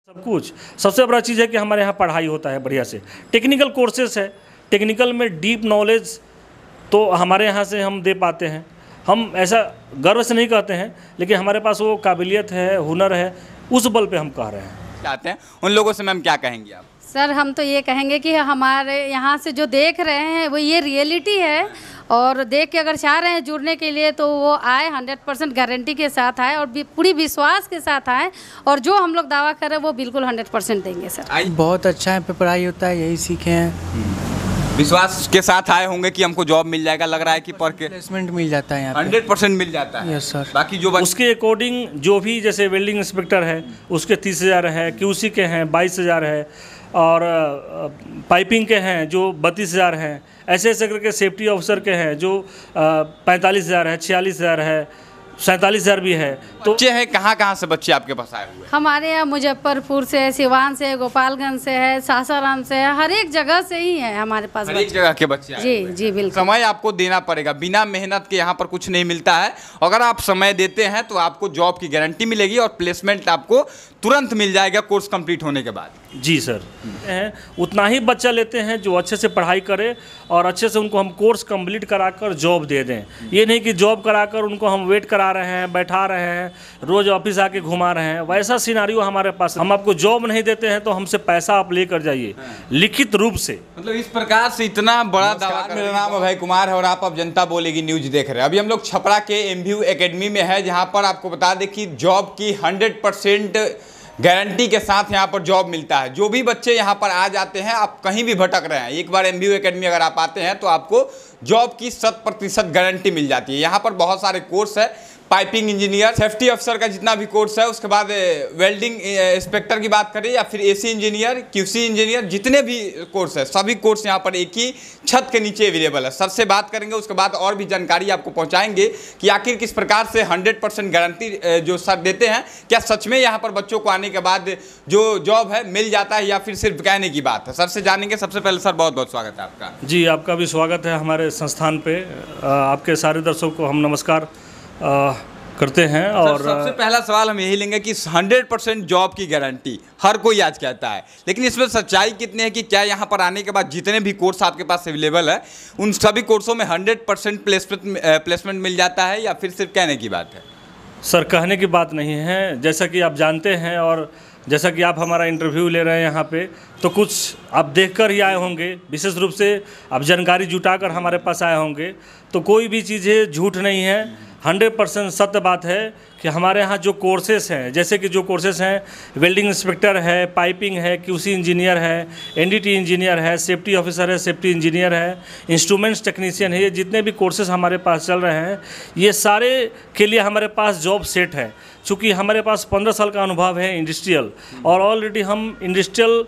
सब कुछ। सबसे बड़ा चीज़ है कि हमारे यहाँ पढ़ाई होता है बढ़िया से, टेक्निकल कोर्सेस है, टेक्निकल में डीप नॉलेज तो हमारे यहाँ से हम दे पाते हैं। हम ऐसा गर्व से नहीं कहते हैं, लेकिन हमारे पास वो काबिलियत है, हुनर है, उस बल पे हम कह रहे हैं। चाहते हैं उन लोगों से मैम क्या कहेंगी आप? सर हम तो ये कहेंगे कि हमारे यहाँ से जो देख रहे हैं वो ये रियलिटी है, और देख के अगर चाह रहे हैं जुड़ने के लिए तो वो आए, 100% गारंटी के साथ आए और पूरी विश्वास के साथ आए, और जो हम लोग दावा कर रहे हैं वो बिल्कुल 100% देंगे सर। बहुत अच्छा है, पढ़ाई होता है, यही सीखे हैं। विश्वास के साथ आए होंगे कि हमको जॉब मिल जाएगा, लग रहा है कि पढ़ के प्लेसमेंट मिल जाता है यहाँ पे। 100% मिल जाता है। Yes sir. बाकी जो उसके अकॉर्डिंग जो भी, जैसे वेल्डिंग इंस्पेक्टर है उसके 30,000 है, QC के हैं 22,000 है, और पाइपिंग के हैं जो 32,000 हैं, ऐसे ऐसे करके सेफ्टी ऑफिसर के हैं जो 45,000 है, 46,000 है, 47,000 भी है। तो बच्चे हैं, कहाँ से बच्चे आपके पास आए हुए हैं? हमारे यहाँ मुजफ्फरपुर से, सिवान से, गोपालगंज से है, सासाराम से है, हर एक जगह से ही है हमारे पास हर एक जगह के बच्चे आए हुए हैं। जी बिल्कुल। समय आपको देना पड़ेगा, बिना मेहनत के यहाँ पर कुछ नहीं मिलता है। अगर आप समय देते हैं तो आपको जॉब की गारंटी मिलेगी और प्लेसमेंट आपको तुरंत मिल जाएगा कोर्स कंप्लीट होने के बाद। जी सर, उतना ही बच्चा लेते हैं जो अच्छे से पढ़ाई करे और अच्छे से उनको हम कोर्स कंप्लीट कराकर जॉब दे दें। ये नहीं कि जॉब कराकर उनको हम वेट करा रहे हैं, बैठा रहे हैं, रोज़ ऑफिस आके घुमा रहे हैं, वैसा सिनारियो हमारे पास। हम आपको जॉब नहीं देते हैं तो हमसे पैसा आप लेकर जाइए लिखित रूप से। मतलब इस प्रकार से इतना बड़ा दावा। मेरा नाम अभय कुमार है और आप अब जनता बोलेगी न्यूज देख रहे हैं। अभी हम लोग छपरा के MVU एकेडमी में है, जहाँ पर आपको बता दें कि जॉब की 100% गारंटी के साथ यहाँ पर जॉब मिलता है। जो भी बच्चे यहाँ पर आ जाते हैं, आप कहीं भी भटक रहे हैं, एक बार MVU एकेडमी अगर आप आते हैं तो आपको जॉब की 100% गारंटी मिल जाती है। यहाँ पर बहुत सारे कोर्स है, पाइपिंग इंजीनियर, सेफ्टी अफसर का जितना भी कोर्स है, उसके बाद वेल्डिंग इंस्पेक्टर की बात करें या फिर AC इंजीनियर, QC इंजीनियर, जितने भी कोर्स है सभी कोर्स यहाँ पर एक ही छत के नीचे अवेलेबल है। सर से बात करेंगे, उसके बाद और भी जानकारी आपको पहुँचाएंगे कि आखिर किस प्रकार से 100% गारंटी जो सर देते हैं, क्या सच में यहाँ पर बच्चों को आने के बाद जो जॉब है मिल जाता है या फिर सिर्फ कहने की बात है। सर से जानेंगे। सबसे पहले सर बहुत बहुत स्वागत है आपका। जी, आपका भी स्वागत है हमारे संस्थान पे। आपके सारे दर्शकों को हम नमस्कार करते हैं। और सबसे पहला सवाल हम यही लेंगे कि 100% जॉब की गारंटी हर कोई आज कहता है, लेकिन इसमें सच्चाई कितनी है कि क्या यहाँ पर आने के बाद जितने भी कोर्स आपके पास अवेलेबल है उन सभी कोर्सों में 100% प्लेसमेंट मिल जाता है या फिर सिर्फ कहने की बात है? सर, कहने की बात नहीं है। जैसा कि आप जानते हैं और जैसा कि आप हमारा इंटरव्यू ले रहे हैं यहाँ पे, तो कुछ आप देखकर ही आए होंगे, विशेष रूप से आप जानकारी जुटाकर हमारे पास आए होंगे। तो कोई भी चीज़ें झूठ नहीं है, 100% सत्य बात है कि हमारे यहाँ जो कोर्सेस हैं, जैसे कि जो कोर्सेस हैं, वेल्डिंग इंस्पेक्टर है, पाइपिंग है, QC इंजीनियर है, NDT इंजीनियर है, सेफ्टी ऑफिसर है, सेफ्टी इंजीनियर है, इंस्ट्रूमेंट्स टेक्नीशियन है, ये जितने भी कोर्सेस हमारे पास चल रहे हैं, ये सारे के लिए हमारे पास जॉब सेट है। चूँकि हमारे पास 15 साल का अनुभव है इंडस्ट्रियल, और ऑलरेडी हम इंडस्ट्रियल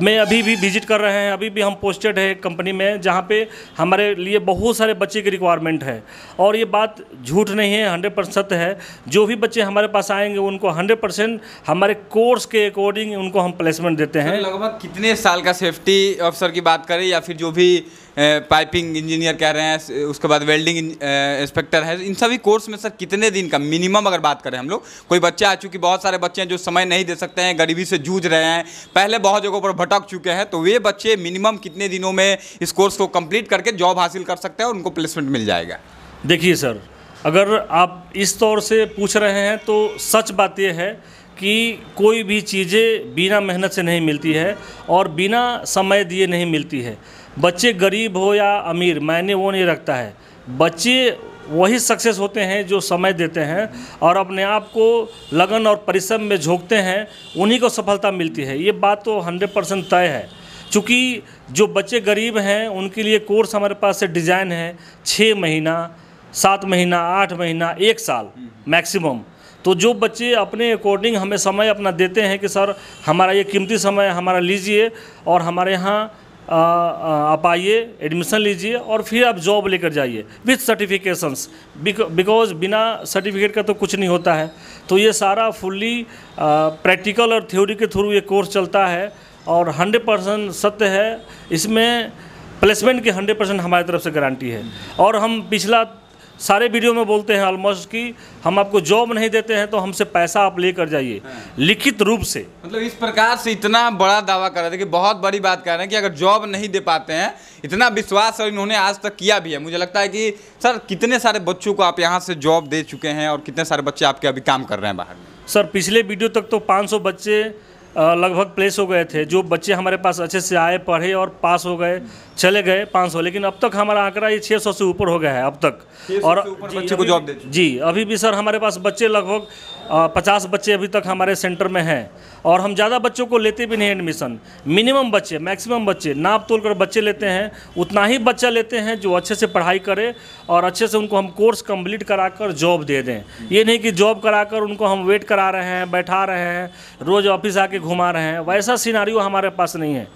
में अभी भी विजिट कर रहे हैं। अभी भी हम पोस्टेड है कंपनी में, जहाँ पे हमारे लिए बहुत सारे बच्चे की रिक्वायरमेंट है, और ये बात झूठ नहीं है, 100% सत्य है। जो भी बच्चे हमारे पास आएंगे उनको 100% हमारे कोर्स के अकॉर्डिंग उनको हम प्लेसमेंट देते हैं। लगभग कितने साल का सेफ्टी ऑफिसर की बात करें या फिर जो भी पाइपिंग इंजीनियर कह रहे हैं, उसके बाद वेल्डिंग इंस्पेक्टर है, इन सभी कोर्स में सर कितने दिन का मिनिमम अगर बात करें हम लोग? कोई बच्चा आ चूँकि बहुत सारे बच्चे हैं जो समय नहीं दे सकते हैं, गरीबी से जूझ रहे हैं, पहले बहुत जगहों पर भटक चुके हैं, तो वे बच्चे मिनिमम कितने दिनों में इस कोर्स को कंप्लीट करके जॉब हासिल कर सकते हैं और उनको प्लेसमेंट मिल जाएगा? देखिए सर, अगर आप इस तौर से पूछ रहे हैं तो सच बात यह है कि कोई भी चीज़ें बिना मेहनत से नहीं मिलती है और बिना समय दिए नहीं मिलती है। बच्चे गरीब हो या अमीर, मायने वो नहीं रखता है। बच्चे वही सक्सेस होते हैं जो समय देते हैं और अपने आप को लगन और परिश्रम में झोंकते हैं, उन्हीं को सफलता मिलती है। ये बात तो 100% तय है। चूँकि जो बच्चे गरीब हैं उनके लिए कोर्स हमारे पास से डिज़ाइन है 6 महीना, 7 महीना, 8 महीना, 1 साल मैक्सिमम। तो जो बच्चे अपने अकॉर्डिंग हमें समय अपना देते हैं कि सर हमारा ये कीमती समय हमारा लीजिए और हमारे यहाँ आप आइए, एडमिशन लीजिए और फिर आप जॉब लेकर जाइए विथ सर्टिफिकेशंस, बिकॉज बिना सर्टिफिकेट का तो कुछ नहीं होता है। तो ये सारा फुल्ली प्रैक्टिकल और थ्योरी के थ्रू ये कोर्स चलता है और 100% सत्य है। इसमें प्लेसमेंट की 100% हमारी तरफ से गारंटी है। और हम पिछला सारे वीडियो में बोलते हैं ऑलमोस्ट कि हम आपको जॉब नहीं देते हैं तो हमसे पैसा आप लेकर जाइए, लिखित रूप से। मतलब इस प्रकार से इतना बड़ा दावा कर रहे थे कि बहुत बड़ी बात कर रहे हैं कि अगर जॉब नहीं दे पाते हैं, इतना विश्वास और इन्होंने आज तक किया भी है। मुझे लगता है कि सर कितने सारे बच्चों को आप यहाँ से जॉब दे चुके हैं और कितने सारे बच्चे आपके अभी काम कर रहे हैं बाहर में? सर पिछले वीडियो तक तो 500 बच्चे लगभग प्लेस हो गए थे। जो बच्चे हमारे पास अच्छे से आए, पढ़े और पास हो गए, चले गए 500, लेकिन अब तक हमारा आंकड़ा ये 600 से ऊपर हो गया है अब तक। और बच्चे को जॉब दे जी, अभी भी सर हमारे पास बच्चे लगभग 50 बच्चे अभी तक हमारे सेंटर में हैं। और हम ज़्यादा बच्चों को लेते भी नहीं एडमिशन, मिनिमम बच्चे, मैक्सिमम बच्चे, नाप तोल कर बच्चे लेते हैं। उतना ही बच्चा लेते हैं जो अच्छे से पढ़ाई करे और अच्छे से उनको हम कोर्स कंप्लीट कराकर जॉब दे दें। ये नहीं कि जॉब कराकर उनको हम वेट करा रहे हैं, बैठा रहे हैं, रोज़ ऑफिस आके घुमा रहे हैं, वैसा सिनारियो हमारे पास नहीं है।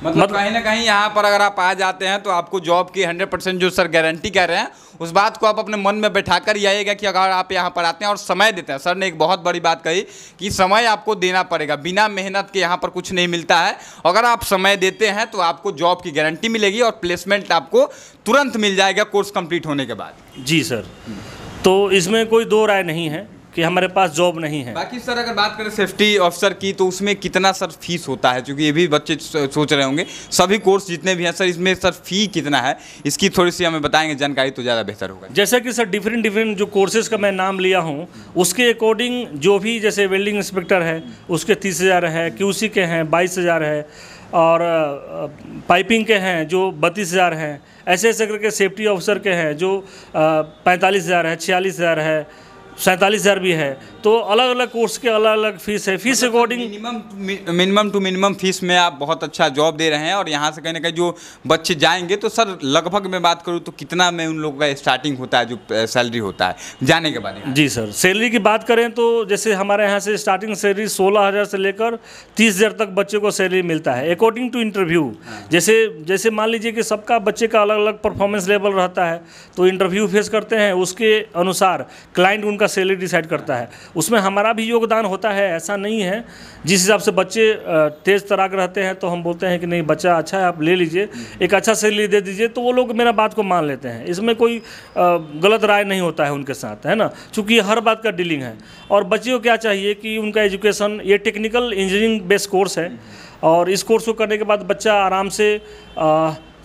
मतलब कहीं ना कहीं यहाँ पर अगर आप आ जाते हैं तो आपको जॉब की 100% जो सर गारंटी कह रहे हैं, उस बात को आप अपने मन में बैठा कर ही आइएगा कि अगर आप यहाँ पर आते हैं और समय देते हैं। सर ने एक बहुत बड़ी बात कही कि समय आपको देना पड़ेगा, बिना मेहनत के यहाँ पर कुछ नहीं मिलता है। अगर आप समय देते हैं तो आपको जॉब की गारंटी मिलेगी और प्लेसमेंट आपको तुरंत मिल जाएगा कोर्स कंप्लीट होने के बाद। जी सर, तो इसमें कोई दो राय नहीं है कि हमारे पास जॉब नहीं है। बाकी सर अगर बात करें सेफ्टी ऑफिसर की, तो उसमें कितना सर फीस होता है? क्योंकि ये भी बच्चे सोच रहे होंगे, सभी कोर्स जितने भी हैं सर, इसमें सर फी कितना है, इसकी थोड़ी सी हमें बताएंगे जानकारी तो ज़्यादा बेहतर होगा। जैसे कि सर डिफरेंट जो कोर्सेज़ का मैं नाम लिया हूँ, उसके अकॉर्डिंग जो भी, जैसे वेल्डिंग इंस्पेक्टर है उसके 30,000 है, QC के हैं 22,000 है, और पाइपिंग के हैं जो 32,000 हैं। ऐसे ऐसे करके सेफ्टी ऑफिसर के हैं जो 45,000 है, 46,000 है, 47,000 भी है। तो अलग अलग कोर्स के अलग अलग फीस है। Fees according minimum to minimum fees में आप बहुत अच्छा जॉब दे रहे हैं। और यहाँ से कहीं ना कहीं जो बच्चे जाएंगे तो सर लगभग मैं बात करूँ तो कितना में उन लोगों का स्टार्टिंग होता है, जो सैलरी होता है जाने के बाद? जी सर, सैलरी की बात करें तो जैसे हमारे यहाँ से स्टार्टिंग सैलरी 16,000 से लेकर 30,000 तक बच्चे को सैलरी मिलता है अकॉर्डिंग टू इंटरव्यू। जैसे मान लीजिए कि सबका बच्चे का अलग अलग परफॉर्मेंस लेवल रहता है, तो इंटरव्यू फेस करते हैं, उसके अनुसार क्लाइंट उनका सैलरी डिसाइड करता है। उसमें हमारा भी योगदान होता है, ऐसा नहीं है। जिस हिसाब से बच्चे तेज़ तराक रहते हैं तो हम बोलते हैं कि नहीं बच्चा अच्छा है, आप ले लीजिए, एक अच्छा सैलरी दे दीजिए, तो वो लोग मेरा बात को मान लेते हैं। इसमें कोई गलत राय नहीं होता है उनके साथ, है ना, चूँकि हर बात का डीलिंग है। और बच्चे को क्या चाहिए कि उनका एजुकेशन, ये टेक्निकल इंजीनियरिंग बेस्ड कोर्स है, और इस कोर्स को करने के बाद बच्चा आराम से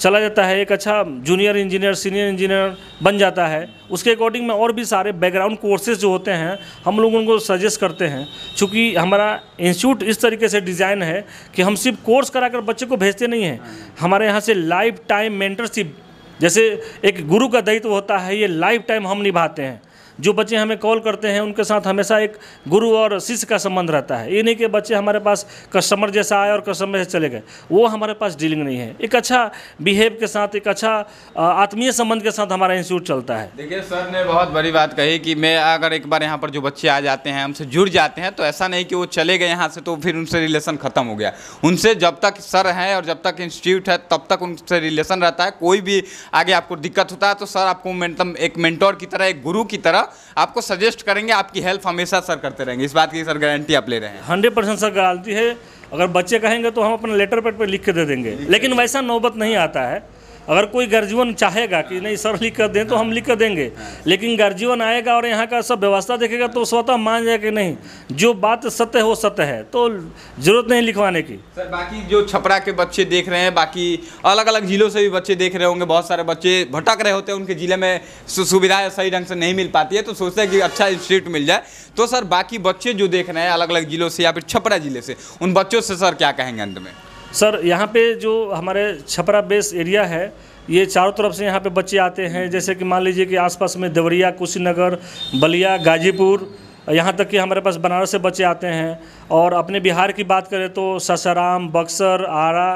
चला जाता है, एक अच्छा जूनियर इंजीनियर, सीनियर इंजीनियर बन जाता है। उसके अकॉर्डिंग में और भी सारे बैकग्राउंड कोर्सेज जो होते हैं हम लोग उनको सजेस्ट करते हैं। चूँकि हमारा इंस्टीट्यूट इस तरीके से डिज़ाइन है कि हम सिर्फ कोर्स कराकर बच्चे को भेजते नहीं हैं, हमारे यहाँ से लाइफ टाइम मेंटरशिप, जैसे एक गुरु का दायित्व होता है, ये लाइफ टाइम हम निभाते हैं। जो बच्चे हमें कॉल करते हैं उनके साथ हमेशा एक गुरु और शिष्य का संबंध रहता है। ये नहीं कि बच्चे हमारे पास कस्टमर जैसा आए और कस्टमर जैसे चले गए, वो हमारे पास डीलिंग नहीं है। एक अच्छा बिहेव के साथ, एक अच्छा आत्मीय संबंध के साथ हमारा इंस्टीट्यूट चलता है। देखिए सर ने बहुत बड़ी बात कही कि मैं अगर एक बार यहाँ पर जो बच्चे आ जाते हैं, हमसे जुड़ जाते हैं, तो ऐसा नहीं कि वो चले गए यहाँ से तो फिर उनसे रिलेशन ख़त्म हो गया। उनसे जब तक सर हैं और जब तक इंस्टीट्यूट है तब तक उनसे रिलेशन रहता है। कोई भी आगे आपको दिक्कत होता है तो सर आपको मतलब एक मेंटोर की तरह, एक गुरु की तरह आपको सजेस्ट करेंगे, आपकी हेल्प हमेशा सर करते रहेंगे। इस बात की सर गारंटी आप ले रहे हैं? 100% सर गारंटी है। अगर बच्चे कहेंगे तो हम अपने लेटर पैड पर लिख के दे देंगे, लेकिन वैसा नौबत नहीं आता है। अगर कोई गार्जियन चाहेगा कि नहीं सर लिख कर दें तो हम लिख कर देंगे, लेकिन गार्जियन आएगा और यहाँ का सब व्यवस्था देखेगा तो स्वतः मान जाएगा कि नहीं जो बात सत्य है वो सत्य है, तो जरूरत नहीं लिखवाने की। सर बाकी जो छपरा के बच्चे देख रहे हैं, बाकी अलग अलग जिलों से भी बच्चे देख रहे होंगे, बहुत सारे बच्चे भटक रहे होते हैं, उनके ज़िले में सुविधाएं सही ढंग से नहीं मिल पाती है, तो सोचते हैं कि अच्छा इंस्टीट्यूट मिल जाए। तो सर बाकी बच्चे जो देख रहे हैं अलग अलग जिलों से या फिर छपरा जिले से, उन बच्चों से सर क्या कहेंगे अंत में? सर यहाँ पे जो हमारे छपरा बेस एरिया है, ये चारों तरफ से यहाँ पे बच्चे आते हैं। जैसे कि मान लीजिए कि आसपास में देवरिया, कुशीनगर, बलिया, गाजीपुर, यहाँ तक कि हमारे पास बनारस से बच्चे आते हैं। और अपने बिहार की बात करें तो सासाराम, बक्सर, आरा,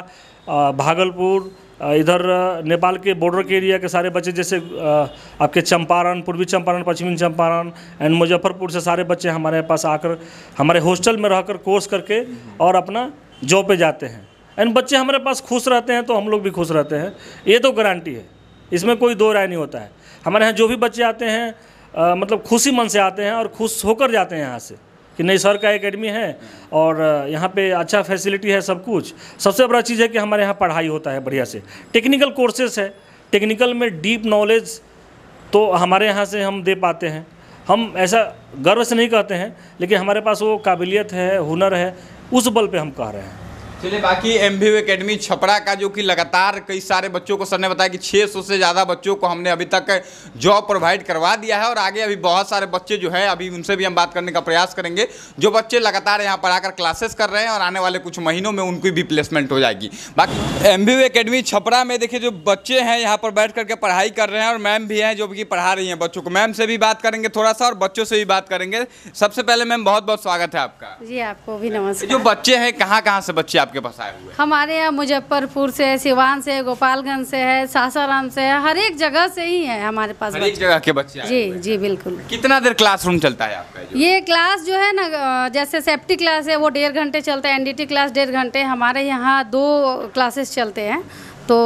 भागलपुर, इधर नेपाल के बॉर्डर के एरिया के सारे बच्चे, जैसे आपके चंपारण, पूर्वी चंपारण, पश्चिमी चंपारण एंड मुजफ्फरपुर से सारे बच्चे हमारे पास आकर हमारे हॉस्टल में रहकर कोर्स करके और अपना जॉब पे जाते हैं। एंड बच्चे हमारे पास खुश रहते हैं तो हम लोग भी खुश रहते हैं, ये तो गारंटी है, इसमें कोई दो राय नहीं होता है। हमारे यहाँ जो भी बच्चे आते हैं मतलब खुशी मन से आते हैं और खुश होकर जाते हैं यहाँ से कि नहीं सर का एकेडमी है और यहाँ पे अच्छा फैसिलिटी है, सब कुछ। सबसे बड़ा चीज़ है कि हमारे यहाँ पढ़ाई होता है बढ़िया से, टेक्निकल कोर्सेस है, टेक्निकल में डीप नॉलेज तो हमारे यहाँ से हम दे पाते हैं। हम ऐसा गर्व से नहीं कहते हैं, लेकिन हमारे पास वो काबिलियत है, हुनर है, उस बल पे हम कह रहे हैं। चलिए, बाकी एमवीयू एकेडमी छपरा का जो कि लगातार कई सारे बच्चों को सर ने बताया कि 600 से ज़्यादा बच्चों को हमने अभी तक जॉब प्रोवाइड करवा दिया है और आगे अभी बहुत सारे बच्चे जो है अभी उनसे भी हम बात करने का प्रयास करेंगे, जो बच्चे लगातार यहाँ पर आकर क्लासेस कर रहे हैं और आने वाले कुछ महीनों में उनकी भी प्लेसमेंट हो जाएगी। बाकी एमवीयू एकेडमी छपरा में देखिए जो बच्चे हैं यहाँ पर बैठ करके पढ़ाई कर रहे हैं और मैम भी हैं जो कि पढ़ा रही हैं बच्चों को। मैम से भी बात करेंगे थोड़ा सा और बच्चों से भी बात करेंगे। सबसे पहले मैम बहुत बहुत स्वागत है आपका। जी, आपको भी नमस्कार। जो बच्चे हैं कहाँ से बच्चे आपके पास आए हुए हैं? हमारे यहाँ मुजफ्फरपुर से, सिवान से, गोपालगंज से है, सासाराम से है, हर एक जगह से ही है हमारे पास। हर एक जगह के बच्चे आए जी हुए हैं। जी बिल्कुल। कितना देर क्लासरूम चलता है आपका? ये क्लास जो है ना, जैसे सेफ्टी क्लास है वो 1.5 घंटे चलता है, एनडीटी क्लास 1.5 घंटे। हमारे यहाँ 2 क्लासेस चलते हैं तो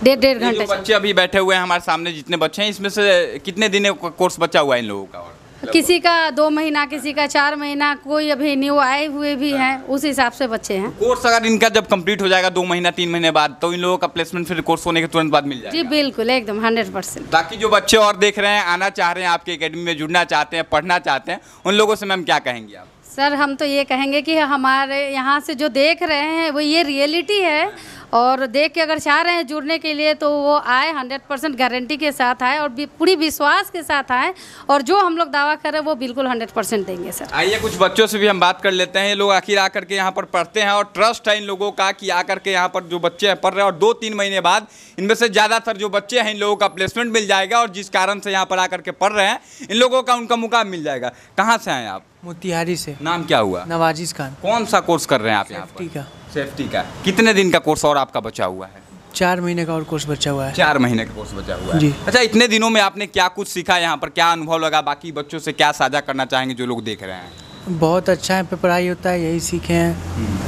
1.5 घंटे। बच्चे अभी बैठे हुए हैं हमारे सामने, जितने बच्चे हैं इसमें से कितने दिन का कोर्स बचा हुआ है इन लोगों का? और किसी का 2 महीना, किसी का 4 महीना, कोई अभी न्यू आए हुए भी हैं, उस हिसाब से बच्चे हैं। कोर्स अगर इनका जब कंप्लीट हो जाएगा 2 महीना 3 महीने बाद, तो इन लोगों का प्लेसमेंट फिर कोर्स होने के तुरंत बाद मिल जाएगा? जी बिल्कुल, एकदम 100%। ताकि जो बच्चे और देख रहे हैं, आना चाह रहे हैं, आपके एकेडमी में जुड़ना चाहते हैं, पढ़ना चाहते हैं, उन लोगों से मैम क्या कहेंगे आप? सर, हम तो ये कहेंगे कि हमारे यहाँ से जो देख रहे हैं वो ये रियलिटी है, और देख के अगर चाह रहे हैं जुड़ने के लिए तो वो आए, 100% गारंटी के साथ आए और पूरी विश्वास के साथ आए, और जो हम लोग दावा कर रहे हैं वो बिल्कुल 100% देंगे सर। आइए कुछ बच्चों से भी हम बात कर लेते हैं। ये लोग आखिर आकर के यहाँ पर पढ़ते हैं और ट्रस्ट है इन लोगों का कि आकर के यहाँ पर जो बच्चे हैं पढ़ रहे हैं और 2-3 महीने बाद इनमें से ज़्यादातर जो बच्चे हैं इन लोगों का प्लेसमेंट मिल जाएगा, और जिस कारण से यहाँ पर आकर के पढ़ रहे हैं इन लोगों का उनका मुकाम मिल जाएगा। कहाँ से आए आप? मोतिहारी से। नाम क्या हुआ? नवाजिश खान। कौन सा कोर्स कर रहे हैं आप यहाँ पर? सेफ्टी का। सेफ्टी का। कितने दिन का कोर्स और आपका बचा हुआ है? 4 महीने का और कोर्स बचा हुआ है। 4 महीने का कोर्स बचा हुआ है जी। अच्छा, इतने दिनों में आपने क्या कुछ सीखा यहाँ पर? क्या अनुभव लगा? बाकी बच्चों से क्या साझा करना चाहेंगे जो लोग देख रहे हैं? बहुत अच्छा यहाँ पे पढ़ाई होता है, यही सीखे हैं।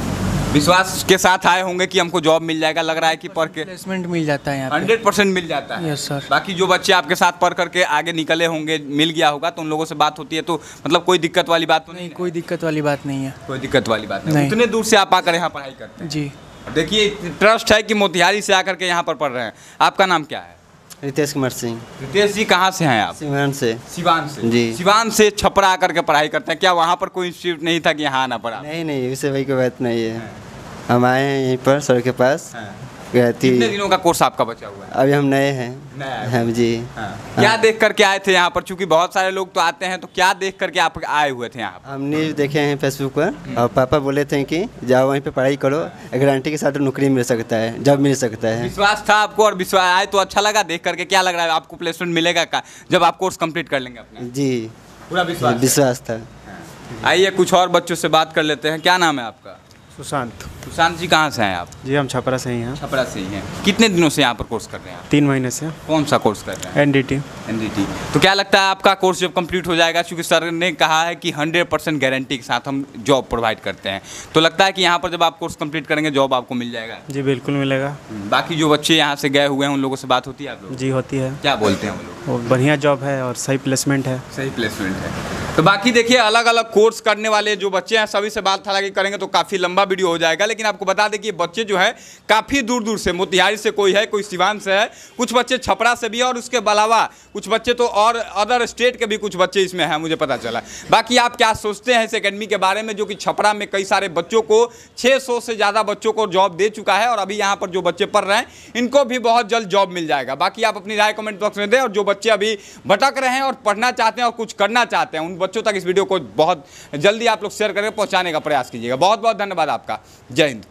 विश्वास के साथ आए होंगे कि हमको जॉब मिल जाएगा, लग रहा है कि पढ़ के प्लेसमेंट मिल जाता है यहाँ पे। 100% मिल जाता है। Yes sir. बाकी जो बच्चे आपके साथ पढ़ करके आगे निकले होंगे, मिल गया होगा, तो उन लोगों से बात होती है, तो मतलब कोई दिक्कत वाली बात तो नहीं, कोई दिक्कत वाली बात नहीं है। कोई दिक्कत वाली बात नहीं। नहीं। इतने दूर से आप आकर यहाँ पढ़ाई करते हैं? जी। देखिए, ट्रस्ट है कि मोतिहारी से आकर के यहाँ पर पढ़ रहे हैं। आपका नाम क्या है? रितेश कुमार सिंह। रितेश जी, कहाँ से हैं आप? सिवान से। सिवान से? जी। सिवान से छपरा आकर के पढ़ाई करते हैं। क्या वहाँ पर कोई इंस्टीट्यूट नहीं था कि यहाँ आना पड़ा? नहीं, उससे वही कोई बात नहीं है। हम आए हैं यहीं पर सर के पास। कितने दिनों का कोर्स आपका बचा हुआ है? अभी हम नए हैं। हम जी। क्या देख करके आए थे यहाँ पर? चूंकि बहुत सारे लोग तो आते हैं, तो क्या देख करके आप आए हुए थे यहाँ पर? हम न्यूज़ देखे हैं फेसबुक पर, और पापा बोले थे कि जाओ वहीं पे पढ़ाई करो, गारंटी के साथ नौकरी मिल सकता है, जॉब मिल सकता है। विश्वास था आपको और विश्वास आए तो अच्छा लगा देख करके? क्या लग रहा है आपको प्लेसमेंट मिलेगा का जब आप कोर्स कंप्लीट कर लेंगे अपना? जी, पूरा विश्वास था। आइए कुछ और बच्चों से बात कर लेते हैं। क्या नाम है आपका? सुशांत। सुशांत जी, कहाँ से हैं आप? जी, हम छपरा से ही हैं। छपरा से ही हैं। कितने दिनों से यहाँ पर कोर्स कर रहे हैं आप? 3 महीने से। कौन सा कोर्स कर रहे हैं? एनडीटी। एनडीटी। तो क्या लगता है आपका कोर्स जब कंप्लीट हो जाएगा, क्योंकि सर ने कहा है कि 100% गारंटी के साथ हम जॉब प्रोवाइड करते हैं, तो लगता है कि यहाँ पर जब आप कोर्स कंप्लीट करेंगे जॉब आपको मिल जाएगा? जी बिल्कुल मिलेगा। बाकी जो बच्चे यहाँ से गए हुए हैं उन लोगों से बात होती है आप लोग? जी होती है। क्या बोलते हैं वो लोग? वो बढ़िया जॉब है और सही प्लेसमेंट है। सही प्लेसमेंट है। तो बाकी देखिए, अलग अलग कोर्स करने वाले जो बच्चे हैं सभी से बात हालांकि करेंगे तो काफ़ी लंबा वीडियो हो जाएगा, लेकिन आपको बता दें कि बच्चे जो है काफ़ी दूर दूर से, मोतिहारी से कोई है, कोई सिवान से है, कुछ बच्चे छपरा से भी है, और उसके अलावा कुछ बच्चे तो और अदर स्टेट के भी कुछ बच्चे इसमें हैं, मुझे पता चला। बाकी आप क्या सोचते हैं इस एकेडमी के बारे में, जो कि छपरा में कई सारे बच्चों को, 600 से ज़्यादा बच्चों को जॉब दे चुका है, और अभी यहाँ पर जो बच्चे पढ़ रहे हैं इनको भी बहुत जल्द जॉब मिल जाएगा। बाकी आप अपनी राय कमेंट बॉक्स में दें, और जो बच्चे अभी भटक रहे हैं और पढ़ना चाहते हैं और कुछ करना चाहते हैं, उन बच्चों तक इस वीडियो को बहुत जल्दी आप लोग शेयर करके पहुँचाने का प्रयास कीजिएगा। बहुत बहुत धन्यवाद आपका। जय हिंद।